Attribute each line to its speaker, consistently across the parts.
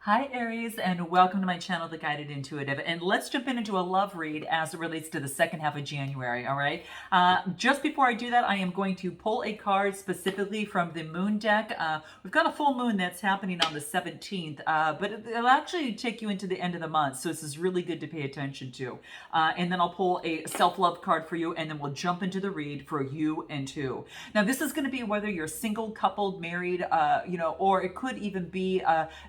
Speaker 1: Hi Aries, and welcome to my channel, The Guided Intuitive. And let's jump into a love read as it relates to the second half of January, all right? Just before I do that, I am going to pull a card specifically from the moon deck. We've got a full moon that's happening on the 17th, but it'll actually take you into the end of the month, so this is really good to pay attention to. And then I'll pull a self-love card for you, and then we'll jump into the read for you and two. Now, this is going to be whether you're single, coupled, married, or it could even be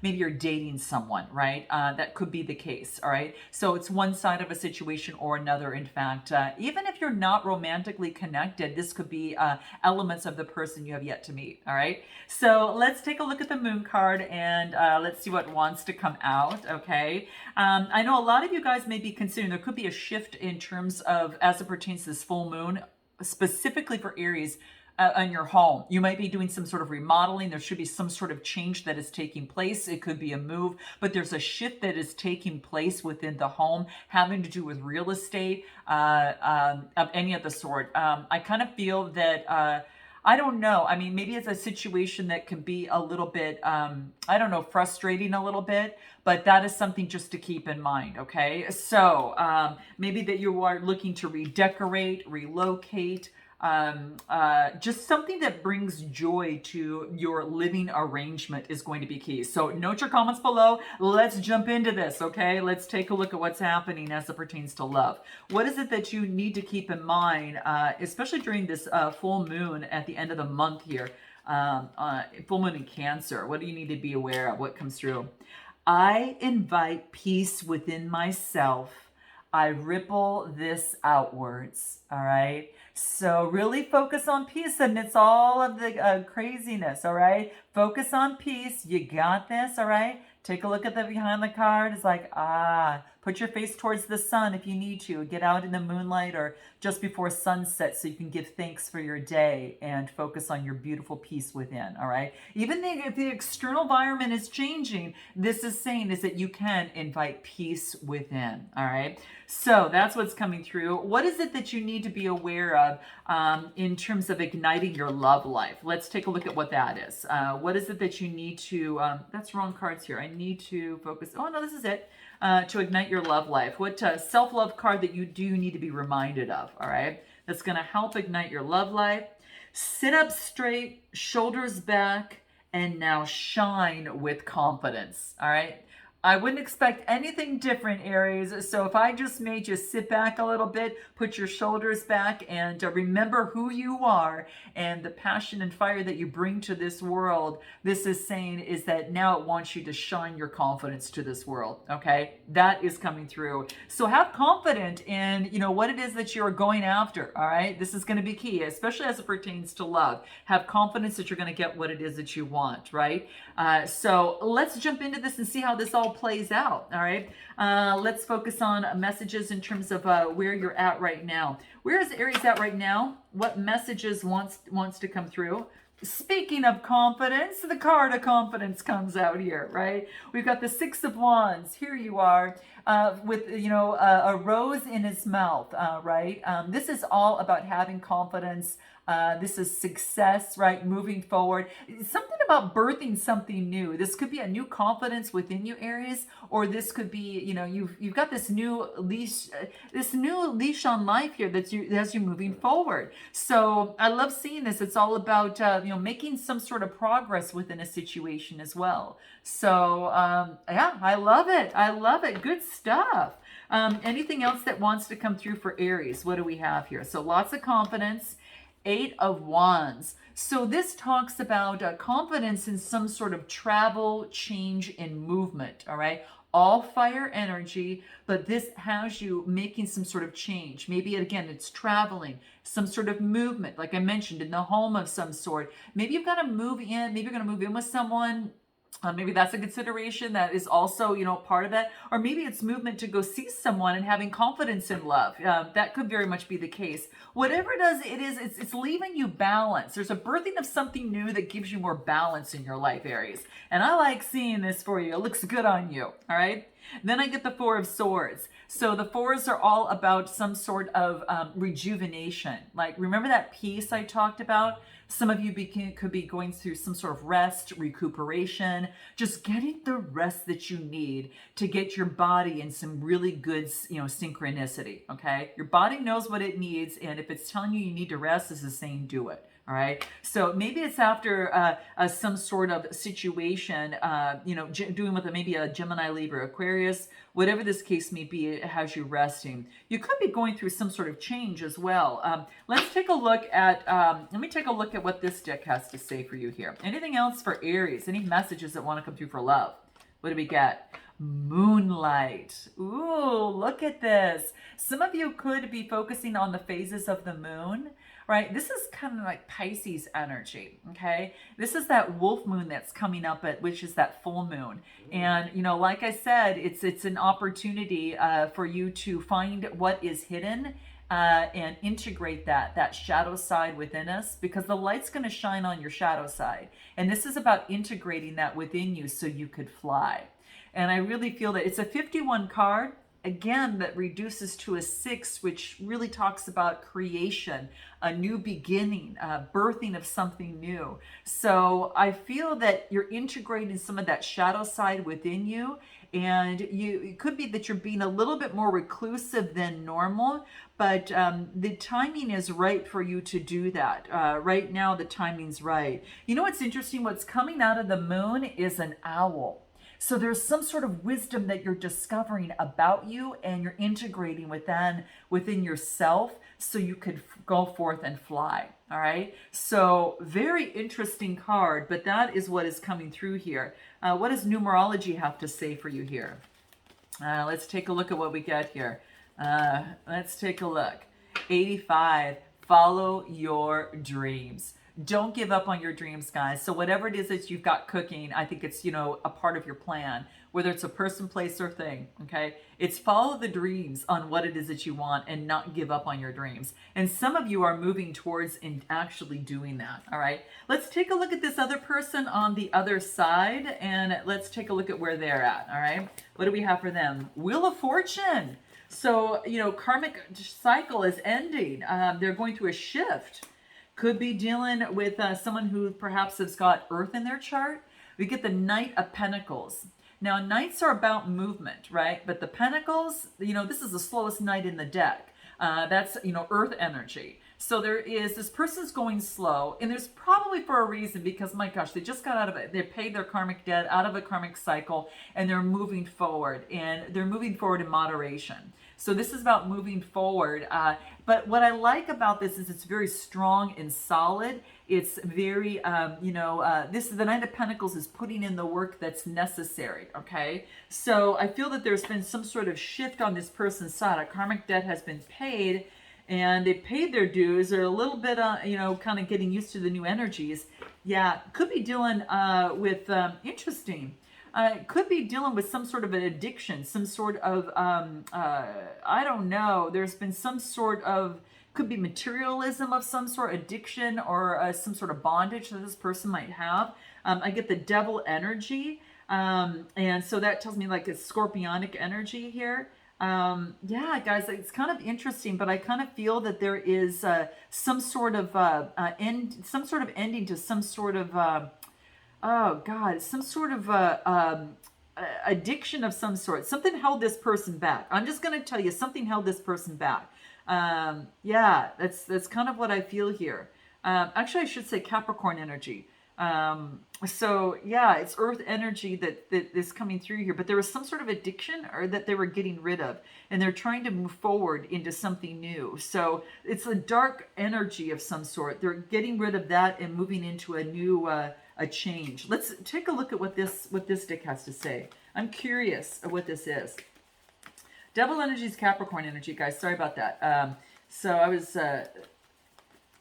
Speaker 1: maybe you're dating someone, right? That could be the case, all right? So it's one side of a situation or another. In fact, even if you're not romantically connected, this could be elements of the person you have yet to meet, all right? So let's take a look at the moon card and let's see what wants to come out, okay? I know a lot of you guys may be considering there could be a shift in terms of, as it pertains to this full moon, specifically for Aries, on your home. You might be doing some sort of remodeling. There should be some sort of change that is taking place. It could be a move, but there's a shift that is taking place within the home having to do with real estate of any of the sort. I kind of feel that I don't know. I mean, maybe it's a situation that can be a little bit, I don't know, frustrating a little bit, but that is something just to keep in mind, okay? So maybe that you are looking to redecorate, relocate, just something that brings joy to your living arrangement is going to be key. So note your comments below. Let's jump into this, okay? Let's take a look at what's happening as it pertains to love. What is it that you need to keep in mind, especially during this full moon at the end of the month here, full moon in Cancer? What do you need to be aware of? What comes through? I invite peace within myself. I ripple this outwards, all right? So really focus on peace amidst all of the craziness, all right? Focus on peace. You got this, all right? Take a look at the behind the card. It's like, put your face towards the sun if you need to. Get out in the moonlight or just before sunset so you can give thanks for your day and focus on your beautiful peace within, all right? Even if the external environment is changing, this is saying is that you can invite peace within, all right? So that's what's coming through. What is it that you need to be aware of in terms of igniting your love life? Let's take a look at what that is. What is it that you need to, that's wrong cards here. I need to focus. Oh, no, this is it. To ignite your love life. What self-love card that you do need to be reminded of, all right? That's going to help ignite your love life. Sit up straight, shoulders back, and now shine with confidence, all right? I wouldn't expect anything different, Aries. So if I just made you sit back a little bit, put your shoulders back, and remember who you are and the passion and fire that you bring to this world, this is saying is that now it wants you to shine your confidence to this world, okay? That is coming through. So have confidence in, what it is that you're going after, all right? This is going to be key, especially as it pertains to love. Have confidence that you're going to get what it is that you want, right? So let's jump into this and see how this all plays out, all right? Let's focus on messages in terms of where you're at right now. Where is Aries at right now? What messages wants to come through? Speaking of confidence, the card of confidence comes out here, right? We've got the Six of Wands. Here you are with, a rose in his mouth, right? This is all about having confidence. This is success, right? Moving forward. Something about birthing something new. This could be a new confidence within you, Aries, or this could be, you've got this new leash, on life here as you're moving forward. So I love seeing this. It's all about, making some sort of progress within a situation as well. So, yeah, I love it. I love it. Good stuff. Anything else that wants to come through for Aries? What do we have here? So lots of confidence. Eight of Wands. So this talks about confidence in some sort of travel, change, and movement, all right? All fire energy, but this has you making some sort of change. Maybe, again, it's traveling, some sort of movement, like I mentioned, in the home of some sort. Maybe you've got to move in. Maybe you're going to move in with someone. Maybe that's a consideration that is also, part of that. Or maybe it's movement to go see someone and having confidence in love. That could very much be the case. Whatever it is, it's leaving you balance. There's a birthing of something new that gives you more balance in your life, Aries. And I like seeing this for you. It looks good on you, all right? Then I get the Four of Swords. So the fours are all about some sort of rejuvenation. Like, remember that piece I talked about? Some of you could be going through some sort of rest, recuperation, just getting the rest that you need to get your body in some really good, synchronicity, okay? Your body knows what it needs, and if it's telling you need to rest, this is saying do it. All right. So maybe it's after some sort of situation, doing with maybe a Gemini, Libra, Aquarius, whatever this case may be, it has you resting. You could be going through some sort of change as well. Let's take a look at, let me take a look at what this deck has to say for you here. Anything else for Aries? Any messages that want to come through for love? What do we get? Moonlight. Ooh, look at this. Some of you could be focusing on the phases of the moon. Right? This is kind of like Pisces energy, okay? This is that wolf moon that's coming up, which is that full moon. And, like I said, it's an opportunity for you to find what is hidden and integrate that shadow side within us, because the light's going to shine on your shadow side. And this is about integrating that within you so you could fly. And I really feel that it's a 51 card. Again, that reduces to a 6, which really talks about creation, a new beginning, birthing of something new. So I feel that you're integrating some of that shadow side within you, and it could be that you're being a little bit more reclusive than normal, but the timing is right for you to do that. Right now, the timing's right. You know what's interesting? What's coming out of the moon is an owl. So there's some sort of wisdom that you're discovering about you, and you're integrating within yourself so you could go forth and fly. All right. So very interesting card, but that is what is coming through here. What does numerology have to say for you here? Let's take a look at what we get here. Let's take a look. 85. Follow your dreams. Don't give up on your dreams, guys. So whatever it is that you've got cooking, I think it's, a part of your plan, whether it's a person, place, or thing, okay? It's follow the dreams on what it is that you want and not give up on your dreams. And some of you are moving towards and actually doing that, all right? Let's take a look at this other person on the other side, and let's take a look at where they're at, all right? What do we have for them? Wheel of Fortune. So, karmic cycle is ending. They're going through a shift. Could be dealing with someone who perhaps has got Earth in their chart. We get the Knight of Pentacles. Now, Knights are about movement, right? But the Pentacles, this is the slowest Knight in the deck. That's, Earth energy. So there is, this person's going slow, and there's probably for a reason, because my gosh, they just got out of it. They paid their karmic debt, out of a karmic cycle, and they're moving forward, and they're moving forward in moderation. So this is about moving forward. But what I like about this is it's very strong and solid. It's very, this the Knight of Pentacles is putting in the work that's necessary, okay? So I feel that there's been some sort of shift on this person's side. A karmic debt has been paid, and they paid their dues. They're a little bit, kind of getting used to the new energies. Yeah, could be dealing with, interesting. Could be dealing with some sort of an addiction, some sort of, I don't know. There's been some sort of, could be materialism of some sort, addiction, or some sort of bondage that this person might have. I get the Devil energy. And so that tells me like it's scorpionic energy here. Yeah, guys, it's kind of interesting, but I kind of feel that there is some sort of ending to some sort of, oh God, some sort of addiction of some sort. Something held this person back. I'm just going to tell you, something held this person back. Yeah, that's kind of what I feel here. Actually, I should say Capricorn energy. So yeah, it's Earth energy that is coming through here, but there was some sort of addiction or that they were getting rid of, and they're trying to move forward into something new. So it's a dark energy of some sort. They're getting rid of that and moving into a new, a change. Let's take a look at what this deck has to say. I'm curious of what this is. Devil energy is Capricorn energy, guys. Sorry about that. So I was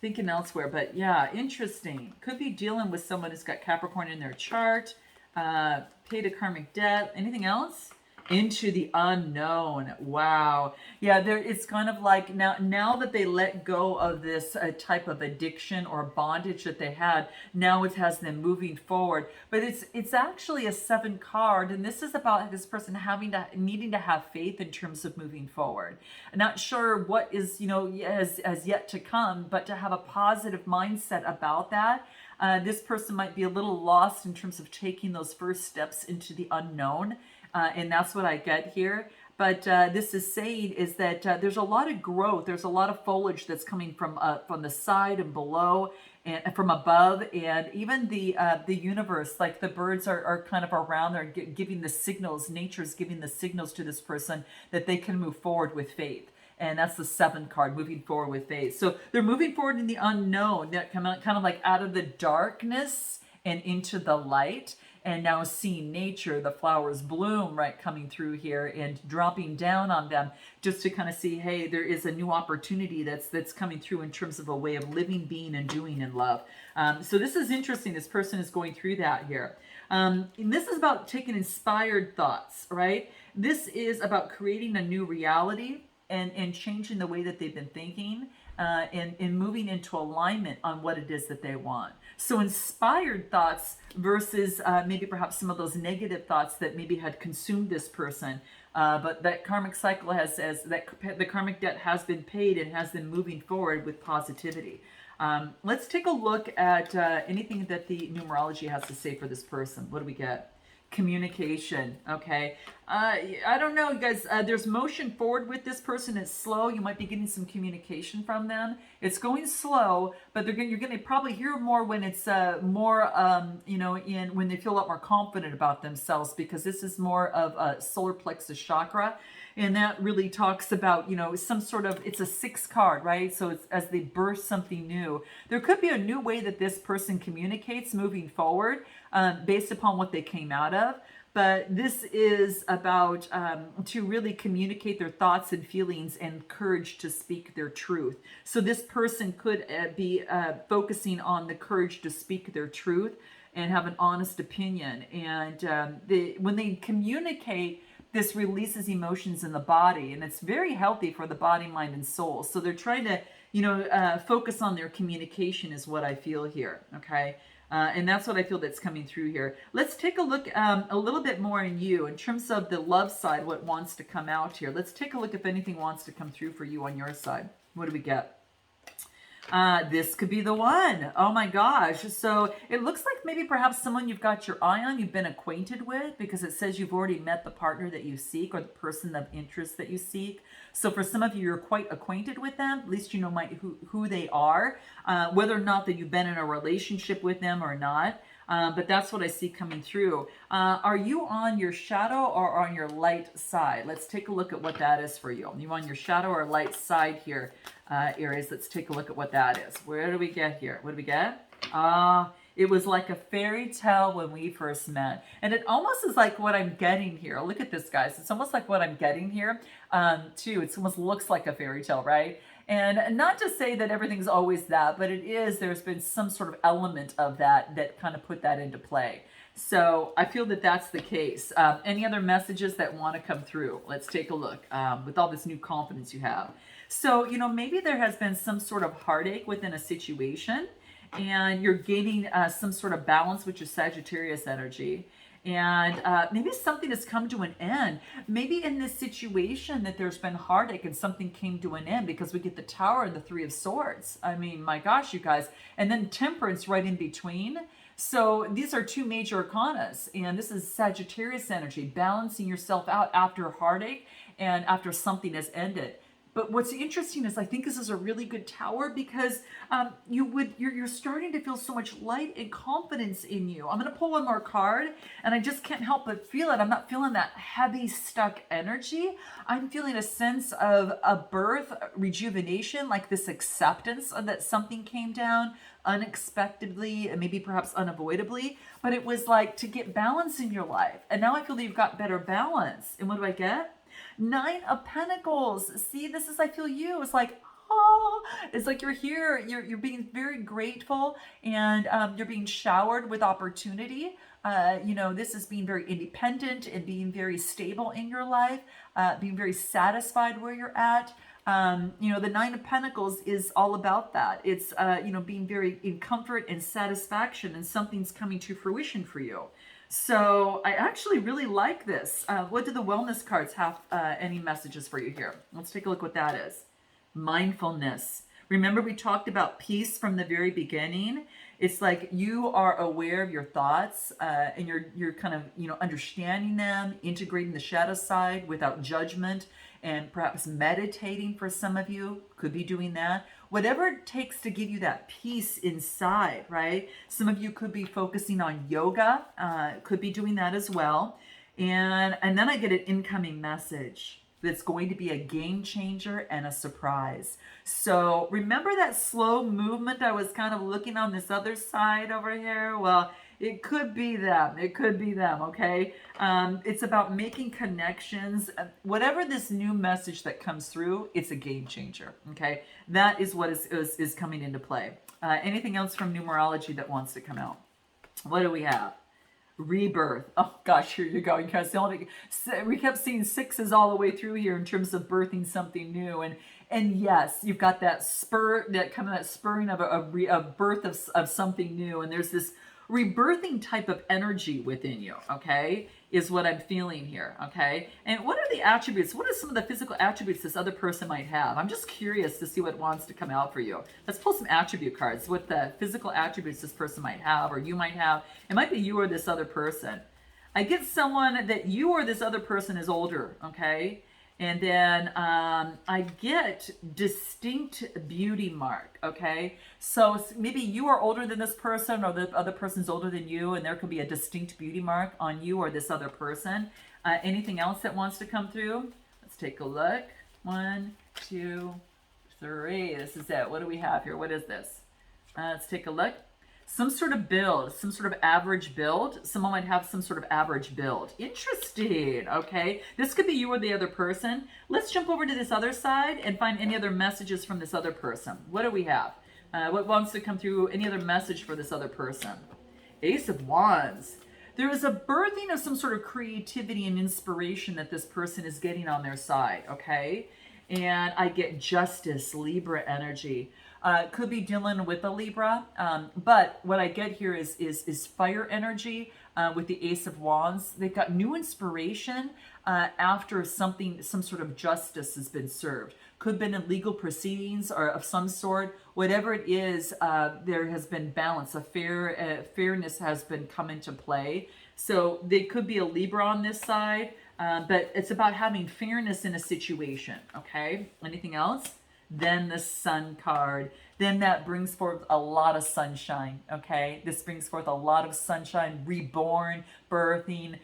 Speaker 1: thinking elsewhere, but yeah, interesting. Could be dealing with someone who's got Capricorn in their chart, paid a karmic debt. Anything else? Into the unknown. Wow. Yeah, there it's kind of like now that they let go of this type of addiction or bondage that they had, now it has them moving forward. But it's actually a seven card, and this is about this person having to needing to have faith in terms of moving forward. I'm not sure what is, as yet to come, but to have a positive mindset about that. This person might be a little lost in terms of taking those first steps into the unknown, and that's what I get here. But this is saying is that there's a lot of growth. There's a lot of foliage that's coming from the side and below and from above, and even the universe, like the birds are kind of around there, giving the signals. Nature's giving the signals to this person that they can move forward with faith. And that's the seventh card, moving forward with faith. So they're moving forward in the unknown, that kind of like out of the darkness and into the light. And now seeing nature, the flowers bloom, right, coming through here and dropping down on them, just to kind of see, hey, there is a new opportunity that's coming through in terms of a way of living, being, and doing in love. So this is interesting. This person is going through that here. And this is about taking inspired thoughts, right? This is about creating a new reality and changing the way that they've been thinking, and moving into alignment on what it is that they want. So inspired thoughts versus maybe perhaps some of those negative thoughts that maybe had consumed this person. But that karmic cycle the karmic debt has been paid and has them moving forward with positivity. Let's take a look at anything that the numerology has to say for this person. What do we get? Communication. Okay. I don't know, guys. There's motion forward with this person. It's slow. You might be getting some communication from them. It's going slow, but you're going to probably hear more when it's more, when they feel a lot more confident about themselves, because this is more of a solar plexus chakra. And that really talks about, some sort of, it's a six card, right? So it's as they birth something new. There could be a new way that this person communicates moving forward, based upon what they came out of. But this is about to really communicate their thoughts and feelings and courage to speak their truth. So this person could be focusing on the courage to speak their truth and have an honest opinion. And when they communicate, this releases emotions in the body, and it's very healthy for the body, mind, and soul. So they're trying to, focus on their communication is what I feel here. Okay. And that's what I feel that's coming through here. Let's take a look a little bit more in you in terms of the love side, what wants to come out here. Let's take a look if anything wants to come through for you on your side. What do we get? This could be the one. Oh my gosh. So it looks like maybe perhaps someone you've got your eye on, you've been acquainted with, because it says you've already met the partner that you seek or the person of interest that you seek. So for some of you, you're quite acquainted with them. At least you know who they are, whether or not that you've been in a relationship with them or not. But that's what I see coming through. Are you on your shadow or on your light side? Let's take a look at what that is for you. Are you on your shadow or light side here, Aries? Let's take a look at what that is. Where do we get here? What do we get? It was like a fairy tale when we first met. And it almost is like what I'm getting here. Look at this, guys. It's almost like what I'm getting here, too. It almost looks like a fairy tale, right? And not to say that everything's always that, but it is, there's been some sort of element of that kind of put that into play. So I feel that that's the case. Any other messages that want to come through? Let's take a look with all this new confidence you have. So, maybe there has been some sort of heartache within a situation, and you're gaining some sort of balance with your Sagittarius energy. And maybe something has come to an end. Maybe in this situation that there's been heartache and something came to an end, because we get the Tower and the Three of Swords. I mean, my gosh, you guys. And then Temperance right in between. So these are two major arcanas. And this is Sagittarius energy, balancing yourself out after heartache and after something has ended. But what's interesting is I think this is a really good tower, because you're starting to feel so much light and confidence in you. I'm going to pull one more card, and I just can't help but feel it. I'm not feeling that heavy, stuck energy. I'm feeling a sense of a birth, rejuvenation, like this acceptance that something came down unexpectedly and maybe perhaps unavoidably. But it was like to get balance in your life. And now I feel that you've got better balance. And what do I get? Nine of Pentacles. See, this is, I feel you. It's like, oh, it's like you're here. You're being very grateful, and you're being showered with opportunity. This is being very independent and being very stable in your life, being very satisfied where you're at. The Nine of Pentacles is all about that. It's, being very in comfort and satisfaction, and something's coming to fruition for you. So I actually really like this. What do the wellness cards have any messages for you here? Let's take a look what that is. Mindfulness. Remember we talked about peace from the very beginning. It's like you are aware of your thoughts and you're kind of, understanding them, integrating the shadow side without judgment, and perhaps meditating for some of you could be doing that. Whatever it takes to give you that peace inside, right? Some of you could be focusing on yoga, could be doing that as well. And then I get an incoming message that's going to be a game changer and a surprise. So remember that slow movement I was kind of looking on this other side over here? Well, it could be them. It could be them, okay? It's about making connections. Whatever this new message that comes through, it's a game changer, okay? That is what is coming into play. Anything else from numerology that wants to come out? What do we have? Rebirth. Oh gosh, here you go. You guys, we kept seeing sixes all the way through here in terms of birthing something new, and yes, you've got that spur, that spurring of a birth of something new, and there's this rebirthing type of energy within you, okay, is what I'm feeling here, okay? And what are the attributes? What are some of the physical attributes this other person might have? I'm just curious to see what wants to come out for you. Let's pull some attribute cards, what the physical attributes this person might have or you might have. It might be you or this other person. I get someone that you or this other person is older, okay? And then I get distinct beauty mark, okay? So maybe you are older than this person or the other person's older than you, and there could be a distinct beauty mark on you or this other person. Anything else that wants to come through? Let's take a look. 1, 2, 3. This is it. What do we have here? What is this? Let's take a look. Some sort of build, some sort of average build. Someone might have some sort of average build. Interesting, okay? This could be you or the other person. Let's jump over to this other side and find any other messages from this other person. What do we have? What wants to come through? Any other message for this other person? Ace of Wands. There is a birthing of some sort of creativity and inspiration that this person is getting on their side, okay? And I get Justice, Libra energy. Could be dealing with a Libra, but what I get here is fire energy with the Ace of Wands. They've got new inspiration after some sort of justice has been served. Could have been in legal proceedings or of some sort. Whatever it is, there has been balance. Fairness has been come into play. So they could be a Libra on this side, but it's about having fairness in a situation. Okay. Anything else? Then the Sun card. Then that brings forth a lot of sunshine, okay? This brings forth a lot of sunshine, reborn, birthing,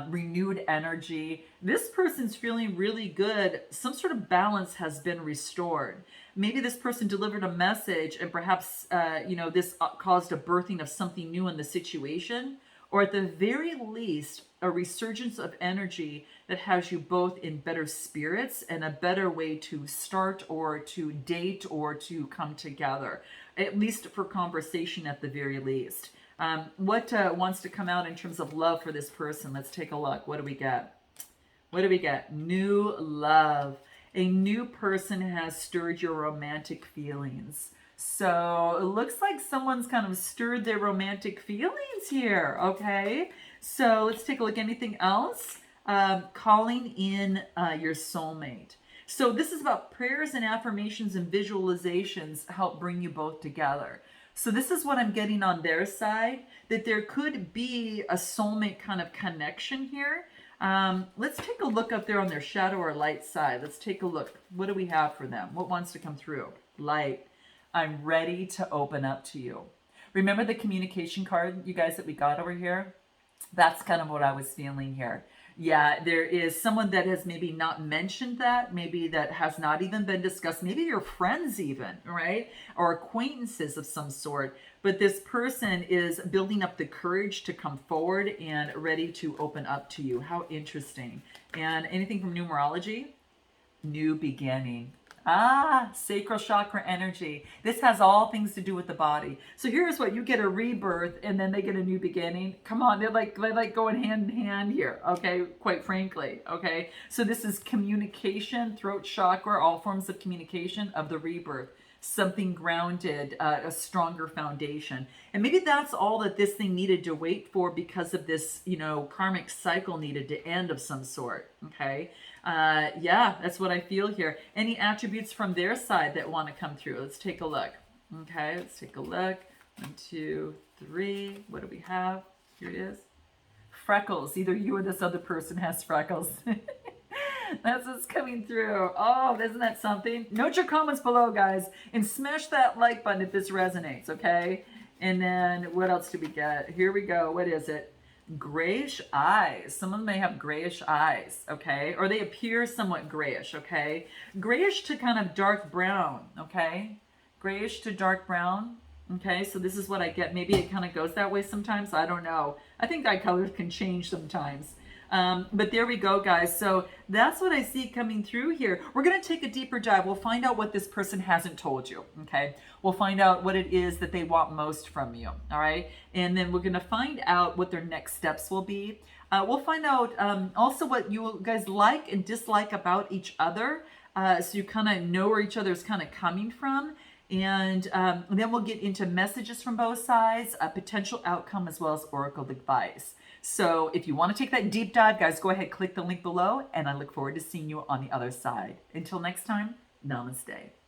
Speaker 1: renewed energy. This person's feeling really good. Some sort of balance has been restored. Maybe this person delivered a message and perhaps, this caused a birthing of something new in the situation. Or at the very least, a resurgence of energy that has you both in better spirits and a better way to start or to date or to come together, at least for conversation at the very least. What wants to come out in terms of love for this person? Let's take a look. What do we get? What do we get? New love. A new person has stirred your romantic feelings. So it looks like someone's kind of stirred their romantic feelings here, okay? So let's take a look. Anything else? Calling in your soulmate. So this is about prayers and affirmations and visualizations help bring you both together. So this is what I'm getting on their side, that there could be a soulmate kind of connection here. Let's take a look up there on their shadow or light side. Let's take a look. What do we have for them? What wants to come through? Light. I'm ready to open up to you. Remember the communication card, you guys, that we got over here? That's kind of what I was feeling here. Yeah, there is someone that has maybe not mentioned that, maybe that has not even been discussed, maybe your friends even, right? Or acquaintances of some sort. But this person is building up the courage to come forward and ready to open up to you. How interesting. And anything from numerology? New beginning. Ah, sacral chakra energy. This has all things to do with the body. So here's what you get: a rebirth, and then they get a new beginning. Come on, they're like going hand in hand here. Okay, quite frankly. Okay, so this is communication, throat chakra, all forms of communication of the rebirth. Something grounded, a stronger foundation, and maybe that's all that this thing needed to wait for, because of this, karmic cycle needed to end of some sort. Okay. Yeah, that's what I feel here. Any attributes from their side that want to come through? Let's take a look. Okay, let's take a look. 1, 2, 3. What do we have? Here it is. Freckles. Either you or this other person has freckles. That's what's coming through. Oh, isn't that something? Note your comments below, guys, and smash that like button if this resonates, okay? And then what else do we get? Here we go. What is it? Grayish eyes. Someone may have grayish eyes, okay? Or they appear somewhat grayish, okay? Grayish to kind of dark brown, okay? Grayish to dark brown, okay? So this is what I get. Maybe it kind of goes that way sometimes. I don't know. I think eye colors can change sometimes. But there we go, guys. So that's what I see coming through here. We're going to take a deeper dive. We'll find out what this person hasn't told you, okay? We'll find out what it is that they want most from you, all right? And then we're going to find out what their next steps will be. We'll find out also what you guys like and dislike about each other, so you kind of know where each other is kind of coming from. And then we'll get into messages from both sides, a potential outcome, as well as oracle advice. So if you want to take that deep dive, guys, go ahead, click the link below, and I look forward to seeing you on the other side. Until next time, namaste.